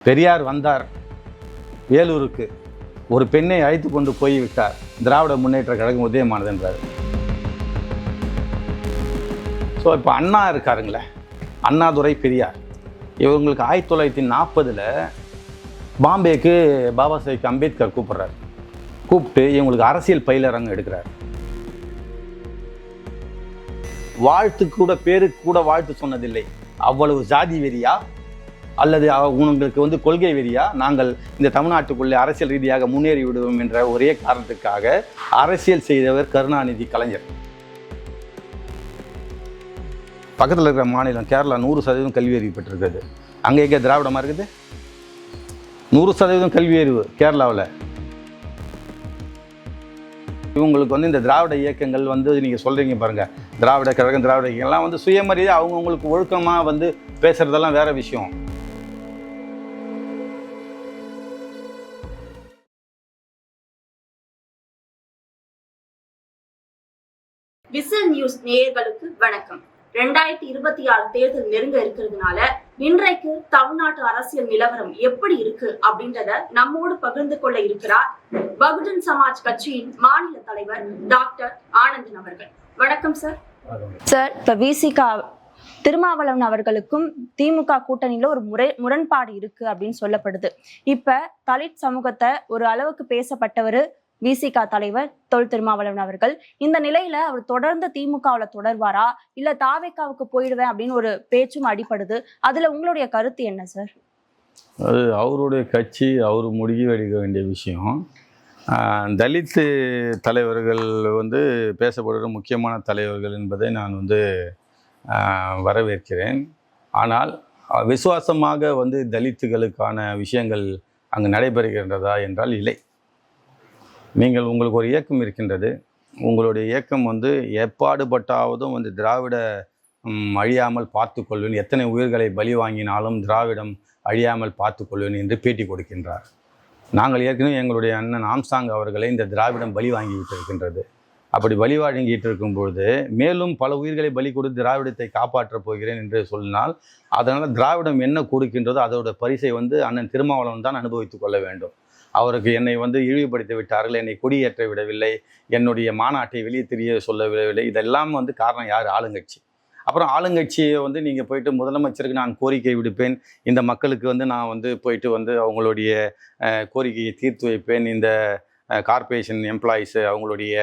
பெரியார் வந்தார் வேலூருக்கு, ஒரு பெண்ணை அழைத்து கொண்டு போய்விட்டார், திராவிட முன்னேற்ற கழகம் உதயமானது என்றார். ஸோ இப்போ அண்ணா இருக்காருங்களே, அண்ணாதுரை பெரியார், இவங்களுக்கு 1940 பாம்பேக்கு பாபா சாஹேப் அம்பேத்கர் கூப்பிட்றாரு. கூப்பிட்டு இவங்களுக்கு அரசியல் பயிலரங்கம் எடுக்கிறார். வாழ்த்து கூட, பேருக்கு கூட வாழ்த்து சொன்னதில்லை. அவ்வளவு ஜாதி வெறியா அல்லது உங்களுக்கு கொள்கை வெறியா? நாங்கள் இந்த தமிழ்நாட்டுக்குள்ளே அரசியல் ரீதியாக முன்னேறி விடுவோம் என்ற ஒரே காரணத்துக்காக அரசியல் செய்தவர் கருணாநிதி, கலைஞர். பக்கத்தில் இருக்கிற மாநிலம் கேரளா 100% கல்வி அறிவு பெற்றிருக்கிறது. அங்கே எங்கே திராவிடமாக இருக்குது? 100% கல்வி அறிவு கேரளாவில். இவங்களுக்கு இந்த திராவிட இயக்கங்கள் நீங்கள் சொல்கிறீங்க பாருங்கள், திராவிட கழகம், திராவிட இயக்கங்கள்லாம் சுயமரியாதை அவங்கவுங்களுக்கு ஒழுக்கமாக பேசுகிறதெல்லாம் வேறு விஷயம். விசில் நியூஸ் நேயர்களுக்கு வணக்கம். 2026 தேர்தல் நெருங்க இருக்கிறதுனால இன்றைக்கு தமிழ்நாட்டு அரசியல் நிலவரம் எப்படி இருக்கு அப்படின்றத நம்மோடு பகிர்ந்து கொள்ள இருக்கிறார் பகுஜன் சமாஜ் கட்சியின் மாநில தலைவர் டாக்டர் ஆனந்தன் அவர்கள். வணக்கம் சார். சார், இப்ப விசிகா திருமாவளவன் அவர்களுக்கும் திமுக கூட்டணியில ஒரு முரண்பாடு இருக்கு அப்படின்னு சொல்லப்படுது. இப்ப தலித் சமூகத்தை ஒரு அளவுக்கு பேசப்பட்டவர் விசிகா தலைவர் தொல் திருமாவளவன் அவர்கள். இந்த நிலையில அவர் தொடர்ந்து திமுகவுல தொடர்வாரா இல்ல தாவேக்காவுக்கு போயிடுவேன் அப்படின்னு ஒரு பேச்சும் அடிபடுது. அதுல உங்களுடைய கருத்து என்ன சார்? அது அவருடைய கட்சி, அவர் முடிவு எடுக்க வேண்டிய விஷயம். தலித் தலைவர்கள் பேசப்படுகிற முக்கியமான தலைவர்கள் என்பதை நான் வரவேற்கிறேன். ஆனால் விசுவாசமாக தலித்துகளுக்கான விஷயங்கள் அங்கு நடைபெறுகின்றதா என்றால் இல்லை. உங்களுக்கு ஒரு இயக்கம் இருக்கின்றது. உங்களுடைய இயக்கம் எப்பாடுபட்டாவதும் திராவிட அழியாமல் பார்த்து கொள்வேன், எத்தனை உயிர்களை பலி வாங்கினாலும் திராவிடம் அழியாமல் பார்த்து கொள்வேன் என்று பேட்டி கொடுக்கின்றார். நாங்கள் ஏற்கனவே எங்களுடைய அண்ணன் ஆம்சாங் அவர்களை இந்த திராவிடம் பலி வாங்கிவிட்டு இருக்கின்றது. அப்படி பலி வாங்கிட்டு இருக்கும்பொழுது மேலும் பல உயிர்களை பலி கொடுத்து திராவிடத்தை காப்பாற்றப் போகிறேன் என்று சொன்னால், அதனால் திராவிடம் என்ன கொடுக்கின்றதோ அதோட பரிசை அண்ணன் திருமாவளவன் தான் அனுபவித்துக் கொள்ள வேண்டும். அவருக்கு என்னை இழிவுபடுத்தி விட்டார்கள், என்னை கொடியேற்ற விடவில்லை, என்னுடைய மாநாட்டை வெளியே தெரிய சொல்ல விடவில்லை. இதெல்லாம் காரணம் யார்? ஆளுங்கட்சி. அப்புறம் ஆளுங்கட்சியை நீங்கள் போயிட்டு முதலமைச்சருக்கு நான் கோரிக்கை விடுப்பேன், இந்த மக்களுக்கு நான் போயிட்டு அவங்களுடைய கோரிக்கையை தீர்த்து வைப்பேன், இந்த கார்ப்பரேஷன் எம்ப்ளாயீஸு அவங்களுடைய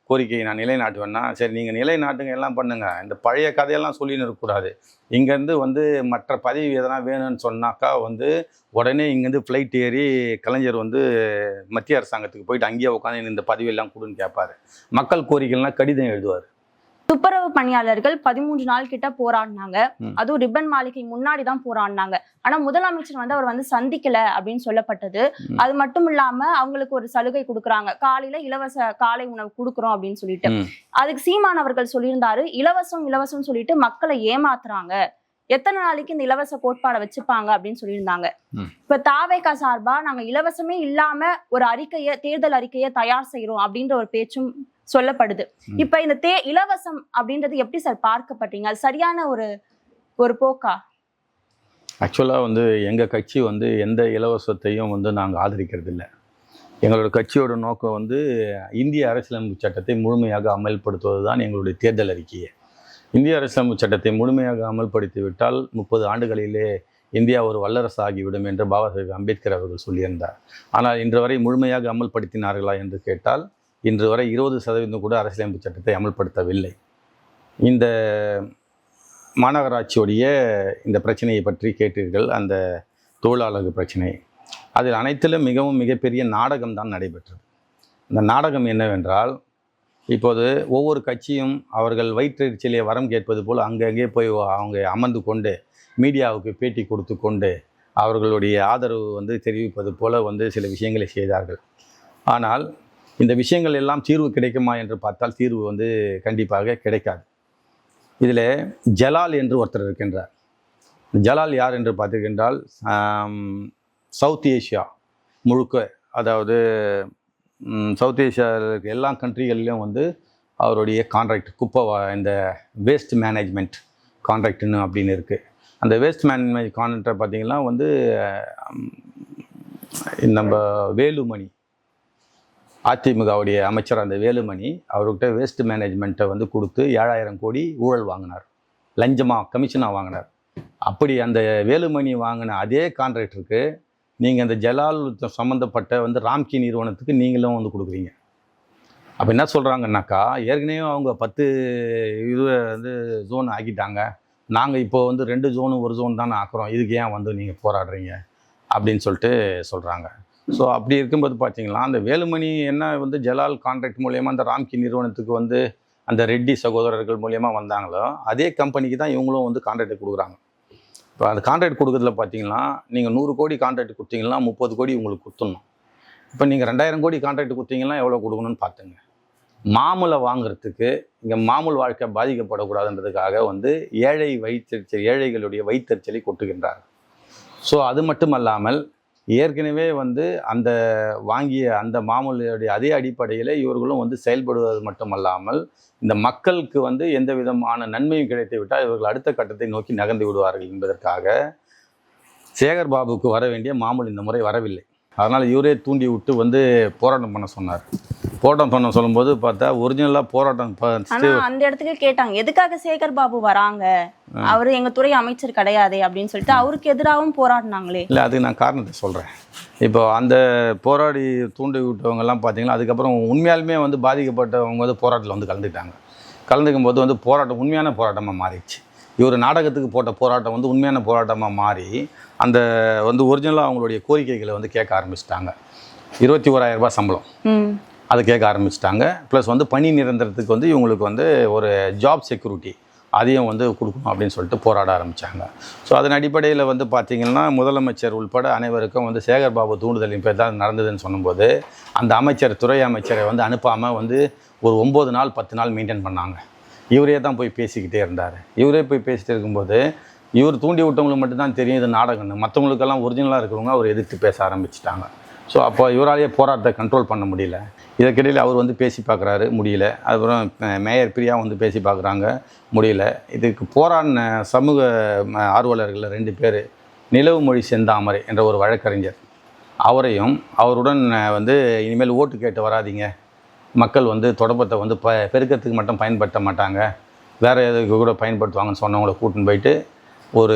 கோரிக்கையை நான் நிலைநாட்டுவேன்னா, சரி நீங்கள் நிலைநாட்டுங்க, எல்லாம் பண்ணுங்கள், இந்த பழைய கதையெல்லாம் சொல்லின்னு இருக்கக்கூடாது. இங்கேருந்து மற்ற பதவி எதனா வேணும்னு சொன்னாக்கா உடனே இங்கேருந்து ஃப்ளைட் ஏறி கலைஞர் மத்திய அரசாங்கத்துக்கு போயிட்டு அங்கேயே உட்காந்து இந்த பதவியெல்லாம் கொடுன்னு கேட்பார். மக்கள் கோரிக்கைலாம் கடிதம் எழுதுவார். துப்புரவு பணியாளர்கள் 13 நாள் கிட்ட போராடினாங்க. அதுவும் ரிப்பன் மாளிகை முன்னாடி தான் போராடினாங்க. ஆனா முதலமைச்சர் அவர் சந்திக்கல அப்படின்னு சொல்லப்பட்டது. அது மட்டும் இல்லாம அவங்களுக்கு ஒரு சலுகை கொடுக்குறாங்க, காலையில இலவச காலை உணவு கொடுக்குறோம் அப்படின்னு சொல்லிட்டு. அதுக்கு சீமான் அவர்கள் சொல்லியிருந்தாரு, இலவசம் இலவசம் சொல்லிட்டு மக்களை ஏமாத்துறாங்க, எத்தனை நாளைக்கு இந்த இலவச கோட்பாடை வச்சுப்பாங்க அப்படின்னு சொல்லியிருந்தாங்க. இப்ப தாவேகா சார்பா நாங்க இலவசமே இல்லாம ஒரு தேர்தல் அறிக்கையை தயார் செய்யறோம் அப்படின்ற ஒரு பேச்சும் சொல்லப்படுது. இப்ப இந்த இலவசம் அப்படின்றது எப்படி சார் பார்க்கப்பட்டீங்க? அது சரியான ஒரு போக்கா? ஆக்சுவலா எங்க கட்சி எந்த இலவசத்தையும் நாங்கள் ஆதரிக்கிறது இல்லை. எங்களோட கட்சியோட நோக்கம் இந்திய அரசியலமைப்பு சட்டத்தை முழுமையாக அமல்படுத்துவது தான் எங்களுடைய தேர்தல் அறிக்கையை. இந்திய அரசியலமைப்பு சட்டத்தை முழுமையாக அமல்படுத்திவிட்டால் 30 ஆண்டுகளிலே இந்தியா ஒரு வல்லரசு ஆகிவிடும் என்று பாபா சாஹேப் அம்பேத்கர் அவர்கள் சொல்லியிருந்தார். ஆனால் இன்று வரை முழுமையாக அமல்படுத்தினார்களா என்று கேட்டால் இன்று வரை 20% கூட அரசியலமைப்பு சட்டத்தை அமல்படுத்தவில்லை. இந்த மாநகராட்சியுடைய இந்த பிரச்சனையை பற்றி கேட்டீர்கள், அந்த தொழிலாளர்கள் பிரச்சனை. அதில் அனைத்திலும் மிகப்பெரிய நாடகம் தான் நடைபெற்றது. இந்த நாடகம் என்னவென்றால், இப்போது ஒவ்வொரு கட்சியும் அவர்கள் வயிற்றெரிச்சலே வரம் கேட்பது போல் அங்கங்கே போய் அவங்க அமர்ந்து கொண்டு மீடியாவுக்கு பேட்டி கொடுத்து கொண்டு அவர்களுடைய ஆதரவு தெரிவிப்பது போல சில விஷயங்களை செய்தார்கள். ஆனால் இந்த விஷயங்கள் எல்லாம் தீர்வு கிடைக்குமா என்று பார்த்தால் தீர்வு கண்டிப்பாக கிடைக்காது. இதில் ஜலால் என்று ஒருத்தர் இருக்கின்றார். ஜலால் யார் என்று பார்த்திருக்கின்றால், சவுத் ஏஷியா முழுக்க, அதாவது சவுத் ஏஷியாவில் இருக்க எல்லா கண்ட்ரிகளிலும் அவருடைய கான்ட்ராக்ட், இந்த வேஸ்ட் மேனேஜ்மெண்ட் கான்ட்ராக்ட்னு அப்படின்னு இருக்குது. அந்த வேஸ்ட் மேனேஜ்மெண்ட் கான்ட்ராக்டர் பார்த்தீங்கன்னா வந்து நம்ம வேலுமணி, அதிமுகவுடைய அமைச்சர் அந்த வேலுமணி அவர்கிட்ட வேஸ்ட் மேனேஜ்மெண்ட்டை வந்து கொடுத்து 7,000 கோடி ஊழல் வாங்கினார், லஞ்சமாக கமிஷனாக வாங்கினார். அப்படி அந்த வேலுமணி வாங்கின அதே கான்ட்ராக்டருக்கு நீங்கள் அந்த ஜலால் சம்மந்தப்பட்ட வந்து ராம்கி நிறுவனத்துக்கு நீங்களும் வந்து கொடுக்குறீங்க. அப்போ என்ன சொல்கிறாங்கன்னாக்கா, ஏற்கனவே அவங்க 10 இது வந்து ஜோன் ஆக்கிட்டாங்க, நாங்கள் இப்போ வந்து 2 ஜோனு 1 ஜோன் தானே ஆக்குறோம், இதுக்கு ஏன் வந்து நீங்கள் போராடுறீங்க அப்படின்னு சொல்லிட்டு சொல்கிறாங்க. ஸோ அப்படி இருக்கும்போது பார்த்தீங்கன்னா அந்த வேலுமணி என்ன வந்து ஜலால் கான்ட்ராக்ட் மூலயமா அந்த ராம்கி நிறுவனத்துக்கு வந்து அந்த ரெட்டி சகோதரர்கள் மூலயமா வந்தாங்களோ அதே கம்பெனிக்கு தான் இவங்களும் வந்து கான்ட்ராக்ட் கொடுக்குறாங்க. இப்போ அந்த கான்ட்ராக்ட் கொடுக்குறதுல பார்த்தீங்கன்னா நீங்கள் 100 கோடி கான்ட்ராக்ட் கொடுத்தீங்கன்னா 30 கோடி உங்களுக்கு கொடுத்துடணும். இப்போ நீங்கள் 2,000 கோடி கான்ட்ராக்ட் கொடுத்தீங்கன்னா எவ்வளோ கொடுக்கணும்னு பார்த்துங்க. மாமூலை வாங்குறதுக்கு இங்கே மாமூல் வாழ்க்கை பாதிக்கப்படக்கூடாதுன்றதுக்காக வந்து ஏழைகளுடைய வயிற்றுச்சலை கொட்டுகின்றார். ஸோ அது மட்டுமல்லாமல் ஏற்கனவே வந்து அந்த வாங்கிய அந்த மாமூலுடைய அதே அடிப்படையில் இவர்களும் வந்து செயல்படுவது மட்டுமல்லாமல் இந்த மக்களுக்கு வந்து எந்த விதமான நன்மையும் கிடைத்து விட்டால் இவர்கள் அடுத்த கட்டத்தை நோக்கி நகர்ந்து விடுவார்கள் என்பதற்காக சேகர் பாபுக்கு வர வேண்டிய மாமூல் இந்த முறை வரவில்லை. அதனால் இவரே தூண்டி விட்டு வந்து போராட்டம் பண்ண சொன்னார். போராட்டம் பண்ண சொல்லும்போது பார்த்தா ஒரிஜினலாக போராட்டம் அந்த இடத்துக்கு கேட்டாங்க, எதுக்காக சேகர் பாபு வராங்க, அவர் எங்கள் துறை அமைச்சர் கிடையாது அப்படின்னு சொல்லிட்டு அவருக்கு எதிராகவும் போராடினாங்களே. இல்லை, அதுக்கு நான் காரணத்தை சொல்கிறேன். இப்போ அந்த போராடி தூண்டி விட்டவங்கெல்லாம் பார்த்தீங்கன்னா அதுக்கப்புறம் உண்மையாலுமே வந்து பாதிக்கப்பட்டவங்க வந்து போராட்டத்தில் வந்து கலந்துக்கும் போது வந்து போராட்டம் உண்மையான போராட்டமாக மாறிடுச்சு. இவர் நாடகத்துக்கு போட்ட போராட்டம் வந்து உண்மையான போராட்டமாக மாறி அந்த வந்து ஒரிஜினலாக அவங்களுடைய கோரிக்கைகளை வந்து கேட்க ஆரம்பிச்சிட்டாங்க. 21,000 ரூபாய் சம்பளம் அதை கேட்க ஆரம்பிச்சிட்டாங்க. ப்ளஸ் வந்து பணி நிரந்தரத்துக்கு வந்து இவங்களுக்கு வந்து ஒரு ஜாப் செக்யூரிட்டி அதையும் வந்து கொடுக்கணும் அப்படின்னு சொல்லிட்டு போராட ஆரம்பித்தாங்க. ஸோ அதன் அடிப்படையில் வந்து பார்த்திங்கன்னா முதலமைச்சர் உள்பட அனைவருக்கும் வந்து சேகர் பாபு தூண்டுதலின் பேர் தான் நடந்ததுன்னு சொன்னும்போது அந்த அமைச்சர் துறை அமைச்சரை வந்து அனுப்பாமல் வந்து ஒரு 9 நாள் 10 நாள் மெயின்டைன் பண்ணாங்க. இவரே தான் போய் பேசிக்கிட்டே இருந்தார். இவரே போய் பேசிகிட்டு இருக்கும்போது இவர் தூண்டி விட்டவங்களுக்கு மட்டும்தான் தெரியும் இது நாடகம்னு, மற்றவங்களுக்கெல்லாம் ஒரிஜினலாக இருக்கிறவங்க அவர் எதிர்த்து பேச ஆரம்பிச்சிட்டாங்க. ஸோ அப்போ இவராலேயே போராட்டத்தை கண்ட்ரோல் பண்ண முடியல. இதற்கிடையில் அவர் வந்து பேசி பார்க்குறாரு, முடியல. அதுக்கப்புறம் மேயர் பிரியா வந்து பேசி பார்க்குறாங்க, முடியல. இதுக்கு போராடின சமூக ஆர்வலர்கள் 2 பேர், நிலவுமொழி செந்தாமரை என்ற ஒரு வழக்கறிஞர், அவரையும் அவருடன் வந்து இனிமேல் ஓட்டு கேட்டு வராதிங்க, மக்கள் வந்து தொடப்பத்தை வந்து பெருக்கத்துக்கு மட்டும் பயன்படுத்த மாட்டாங்க, வேறு எதுக்கு கூட பயன்படுத்துவாங்கன்னு சொன்னவங்களை கூட்டின்னு போயிட்டு ஒரு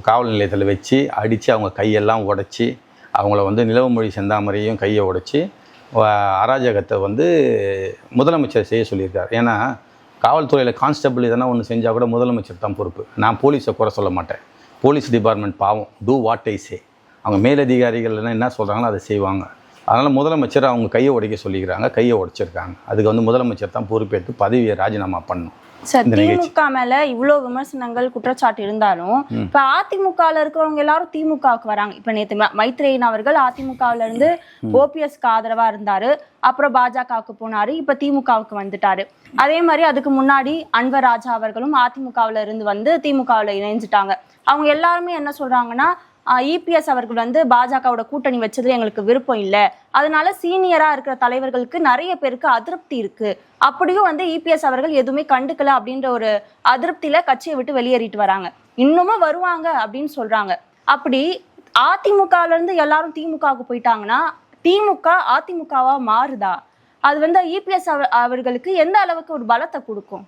காவல் நிலையத்தில் வச்சு அடித்து அவங்க கையெல்லாம் உடச்சி அவங்கள வந்து நிலவுமொழி செந்தாமரையும் கையை உடைச்சி அராஜகத்தை வந்து முதலமைச்சர் செய்ய சொல்லியிருக்கார். ஏன்னா காவல்துறையில் கான்ஸ்டபிள் எதனா ஒன்று செஞ்சால் கூட முதலமைச்சர் தான் பொறுப்பு. நான் போலீஸை குறை சொல்ல மாட்டேன். போலீஸ் டிபார்ட்மெண்ட் பாவம், டூ வாட் ஐ சே. அவங்க மேலதிகாரிகள் என்ன சொல்கிறாங்களோ அதை செய்வாங்க. அதனால் முதலமைச்சர் அவங்க கையை உடைக்க சொல்லிக்கிறாங்க, கையை உடைச்சிருக்காங்க. அதுக்கு வந்து முதலமைச்சர் தான் பொறுப்பேற்று பதவியை ராஜினாமா பண்ணணும். சார், திமுக மேல இவ்வளோ விமர்சனங்கள் குற்றச்சாட்டு இருந்தாலும் இப்ப அதிமுகவில் இருக்கிறவங்க எல்லாரும் திமுகவுக்கு வராங்க. இப்ப நேற்று மைத்ரேயன் அவர்கள் அதிமுகவுல இருந்து ஓபிஎஸ்க்கு ஆதரவா இருந்தாரு, அப்புறம் பாஜகவுக்கு போனாரு, இப்ப திமுகவுக்கு வந்துட்டாரு. அதே மாதிரி அதுக்கு முன்னாடி அன்வர் ராஜா அவர்களும் அதிமுகவுல இருந்து வந்து திமுகவுல இணைஞ்சிட்டாங்க. அவங்க எல்லாருமே என்ன சொல்றாங்கன்னா, இபிஎஸ் அவர்கள் வந்து பாஜகவோட கூட்டணி வச்சதுல எங்களுக்கு விருப்பம் இல்லை, அதனால சீனியரா இருக்கிற தலைவர்களுக்கு நிறைய பேருக்கு அதிருப்தி இருக்கு, அப்படியும் வந்து இபிஎஸ் அவர்கள் எதுவுமே கண்டுக்கல அப்படின்ற ஒரு அதிருப்தியில கட்சியை விட்டு வெளியேறிட்டு வராங்க, இன்னமும் வருவாங்க அப்படின்னு சொல்றாங்க. அப்படி அதிமுகல இருந்து எல்லாரும் திமுகவுக்கு போயிட்டாங்கன்னா திமுக அதிமுகவா மாறுதா? அது வந்து இபிஎஸ் அவர்களுக்கு எந்த அளவுக்கு ஒரு பலத்தை கொடுக்கும்?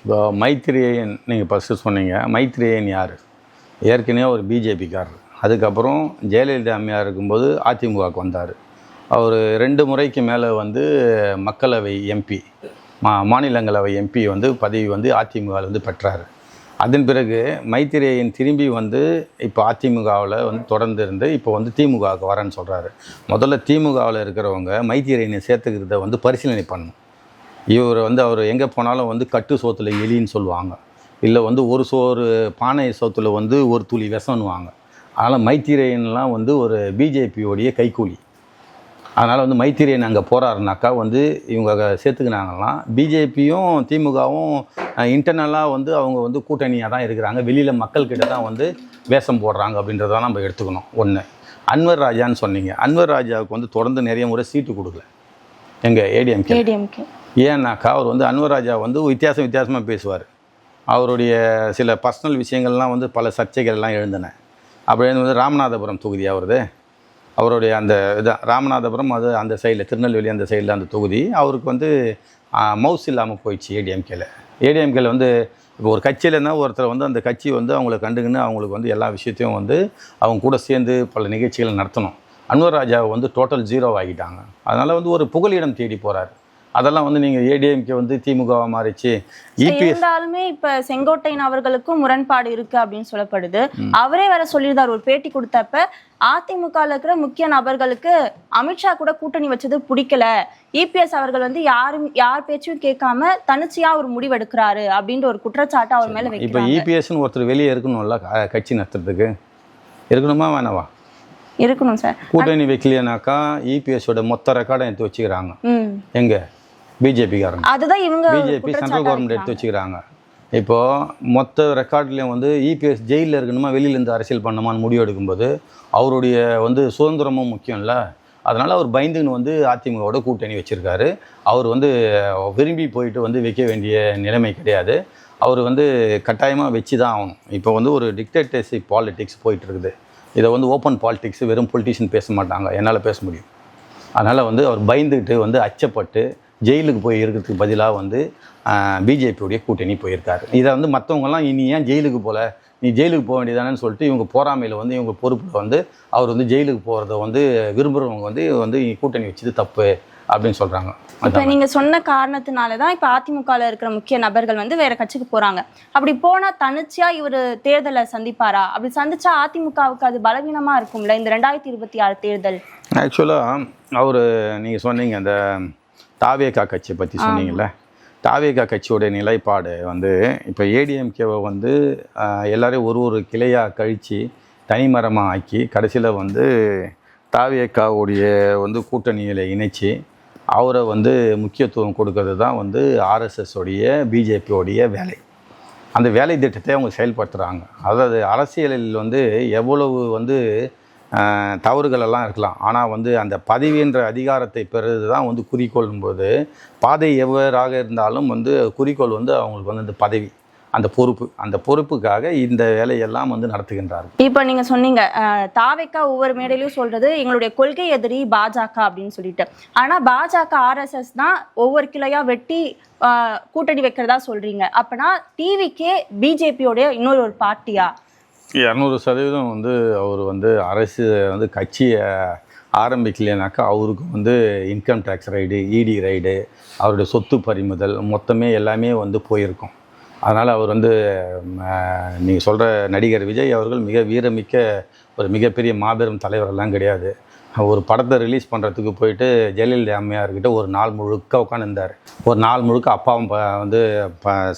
இப்போ மைத்ரேயன் நீங்கள் ஃபஸ்ட்டு சொன்னீங்க, மைத்ரேயன் யார்? ஏற்கனவே ஒரு பிஜேபிக்காரர். அதுக்கப்புறம் ஜெயலலிதா அம்மையார் இருக்கும்போது அதிமுகவுக்கு வந்தார். அவர் 2 முறைக்கு மேலே வந்து மக்களவை எம்பி, மாநிலங்களவை எம்பி வந்து பதவி வந்து அதிமுகவில் வந்து பெற்றார். அதன் பிறகு மைத்ரேயன் திரும்பி வந்து இப்போ அதிமுகவில் வந்து தொடர்ந்து இருந்து இப்போ வந்து திமுகவுக்கு வரேன்னு சொல்கிறாரு. முதல்ல திமுகவில் இருக்கிறவங்க மைத்ரேயனை சேர்த்துக்கிறத வந்து பரிசீலனை பண்ணணும். இவர் வந்து அவர் எங்கே போனாலும் வந்து கட்டு சோத்தில் எலின்னு சொல்லுவாங்க, இல்லை வந்து ஒரு சோறு பானை சோத்தில் வந்து ஒரு துளி விஷம்னுவாங்க. அதனால் மைத்ரேயன்லாம் வந்து ஒரு பிஜேபியோடைய கைக்கூலி. அதனால் வந்து மைத்ரேயன் அங்கே போகிறாருனாக்கா வந்து இவங்க சேர்த்துக்கினாங்கலாம். பிஜேபியும் திமுகவும் இன்டர்னலாக வந்து அவங்க வந்து கூட்டணியாக தான் இருக்கிறாங்க, வெளியில் மக்கள்கிட்ட தான் வந்து வேஷம் போடுறாங்க அப்படின்றதான் நம்ம எடுத்துக்கணும். ஒன்று, அன்வர் ராஜான்னு சொன்னீங்க. அன்வர் ராஜாவுக்கு வந்து தொடர்ந்து நிறைய முறை சீட்டு கொடுக்கல எங்கள் ஏடிஎம்கே. ஏன்னாக்கா அவர் வந்து அன்வர் ராஜா வந்து வித்தியாசமாக பேசுவார். அவருடைய சில பர்சனல் விஷயங்கள்லாம் வந்து பல சர்ச்சைகள்லாம் எழுந்தன. அப்படி வந்து ராமநாதபுரம் தொகுதி அவருடைய அந்த இதான் ராமநாதபுரம், அது அந்த சைடில் திருநெல்வேலி அந்த சைடில் அந்த தொகுதி அவருக்கு வந்து மவுஸ் இல்லாமல் போயிடுச்சு ஏடிஎம்கேல வந்து இப்போ ஒரு கட்சியிலன்னா ஒருத்தர் வந்து அந்த கட்சி வந்து அவங்கள கண்டுக்கின்னு அவங்களுக்கு வந்து எல்லா விஷயத்தையும் வந்து அவங்க கூட சேர்ந்து பல நிகழ்ச்சிகளை நடத்தணும். அன்வர் ராஜாவை வந்து டோட்டல் 0 ஆகிட்டாங்க. அதனால் வந்து ஒரு புகலிடம் தேடி போகிறார். அதெல்லாம் வந்து நீங்கள் ஏடிஎம்கே வந்து திமுகவாக மாறிச்சு. இருந்தாலுமே இப்ப செங்கோட்டையன் அவர்களுக்கும் முரண்பாடு இருக்கு அப்படின்னு சொல்லப்படுது. அவரே வேற சொல்லியிருந்தார் ஒரு பேட்டி கொடுத்தப்ப, அதிமுக இருக்கிற முக்கிய நபர்களுக்கு அமித்ஷா கூட கூட்டணி வச்சது பிடிக்கல, இபிஎஸ் அவர்கள் வந்து யார் பேச்சையும் கேட்காம தனிச்சையா ஒரு முடிவு எடுக்கிறாரு அப்படின்ற ஒரு குற்றச்சாட்டு அவர் மேல வைக்கிறாங்க. இப்போ இபிஎஸ்ன்னு ஒருத்தர் வெளியே இருக்கணும்ல கட்சி நடத்துறதுக்கு, இருக்கணுமா வேணவா? இருக்கணும் சார். கூட்டணி வைக்கலையானாக்கா இபிஎஸோட மொத்த ரெக்கார்டை எடுத்து வச்சுக்கிறாங்க. எங்க பிஜேபிக்காரங்க, அதுதான் இவங்க பிஜேபி சென்ட்ரல் கவர்மெண்ட் எடுத்து வச்சுக்கிறாங்க. இப்போது மொத்த ரெக்கார்ட்லேயும் வந்து இபிஎஸ் ஜெயிலில் இருக்கணுமா வெளியிலேருந்து அரசியல் பண்ணணுமான்னு முடிவு எடுக்கும்போது அவருடைய வந்து சுதந்திரமும் முக்கியம்ல. அதனால் அவர் பயந்துன்னு வந்து அதிமுகவோட கூட்டணி வச்சுருக்காரு. அவர் வந்து விரும்பி போயிட்டு வந்து வைக்க வேண்டிய நிலைமை கிடையாது. அவர் வந்து கட்டாயமாக வச்சு தான் ஆகணும். இப்போ வந்து ஒரு டிக்டேட்டர்ஷிப் பாலிடிக்ஸ் போயிட்டுருக்குது. இதை வந்து ஓப்பன் பாலிடிக்ஸ் வெறும் பொலிட்டிஷியன் பேச மாட்டாங்க, என்னால் பேச முடியும். அதனால் வந்து அவர் பயந்துக்கிட்டு வந்து அச்சப்பட்டு ஜெயிலுக்கு போய் இருக்கிறதுக்கு பதிலாக வந்து பிஜேபியோடைய கூட்டணி போயிருக்காரு. இதை வந்து மற்றவங்கலாம் இனி ஏன் ஜெயிலுக்கு போகல, நீ ஜெயிலுக்கு போக வேண்டியதானு சொல்லிட்டு இவங்க போராமையில் வந்து இவங்க பொறுப்பில் வந்து அவர் வந்து ஜெயிலுக்கு போகிறத வந்து விரும்புகிறவங்க வந்து கூட்டணி வச்சது தப்பு அப்படின்னு சொல்கிறாங்க. இப்போ நீங்கள் சொன்ன காரணத்தினால தான் இப்போ அதிமுகவில் இருக்கிற முக்கிய நபர்கள் வந்து வேற கட்சிக்கு போகிறாங்க. அப்படி போனால் தனிச்சையாக இவர் தேர்தலை சந்திப்பாரா? அப்படி சந்திச்சா அதிமுகவுக்கு அது பலவீனமாக இருக்கும்ல இந்த 2026 தேர்தல். ஆக்சுவலாக அவர் நீங்கள் சொன்னீங்க அந்த தாவேகா கட்சியை பற்றி சொன்னீங்கல்ல, தாவேகா கட்சியோடைய நிலைப்பாடு வந்து இப்போ ஏடிஎம்கேவை வந்து எல்லாரையும் ஒரு கிளையாக கழித்து தனிமரமாக ஆக்கி கடைசியில் வந்து தாவேகாவுடைய வந்து கூட்டணியில் இணைச்சி அவரை வந்து முக்கியத்துவம் கொடுக்கறது தான் வந்து ஆர்எஸ்எஸோடைய பிஜேபியோடைய வேலை. அந்த வேலை திட்டத்தை அவங்க செயல்படுத்துகிறாங்க. அதாவது அரசியலில் வந்து எவ்வளவு வந்து தவறுகளெல்லாம் இருக்கலாம், ஆனால் வந்து அந்த பதவின்ற அதிகாரத்தை பெறுறது தான் வந்து குறிக்கோள்னும் போது பாதை எவ்வாறாக இருந்தாலும் வந்து குறிக்கோள் வந்து அவங்களுக்கு வந்து அந்த பதவி, அந்த பொறுப்புக்காக இந்த வேலையெல்லாம் வந்து நடத்துகின்றார்கள். இப்போ நீங்கள் சொன்னீங்க தாவேக்கா ஒவ்வொரு மேடையிலையும் சொல்கிறது எங்களுடைய கொள்கை எதிரி பாஜக அப்படின்னு சொல்லிட்டு. ஆனால் பாஜக ஆர்எஸ்எஸ் தான் ஒவ்வொரு கிளையாக வெட்டி கூட்டணி வைக்கிறதா சொல்கிறீங்க. அப்போனா டிவிக்கே பிஜேபியோடைய இன்னொரு பார்ட்டியா? 200% வந்து அவர் வந்து அரசு வந்து கட்சியை ஆரம்பிக்கலைனாக்கா அவருக்கு வந்து இன்கம் டேக்ஸ் ரைடு, இடி ரைடு, அவருடைய சொத்து பறிமுதல் மொத்தமே எல்லாமே வந்து போயிருக்கும். அதனால் அவர் வந்து நீங்கள் சொல்கிற நடிகர் விஜய் அவர்கள் மிக வீரமிக்க ஒரு மிகப்பெரிய மாபெரும் தலைவரெல்லாம் கிடையாது. ஒரு படத்தை ரிலீஸ் பண்ணுறதுக்கு போயிட்டு ஜெயலலிதா அம்மையார்கிட்ட ஒரு நாள் முழுக்க உட்காந்துருந்தார். ஒரு நாள் முழுக்க அப்பாவும் வந்து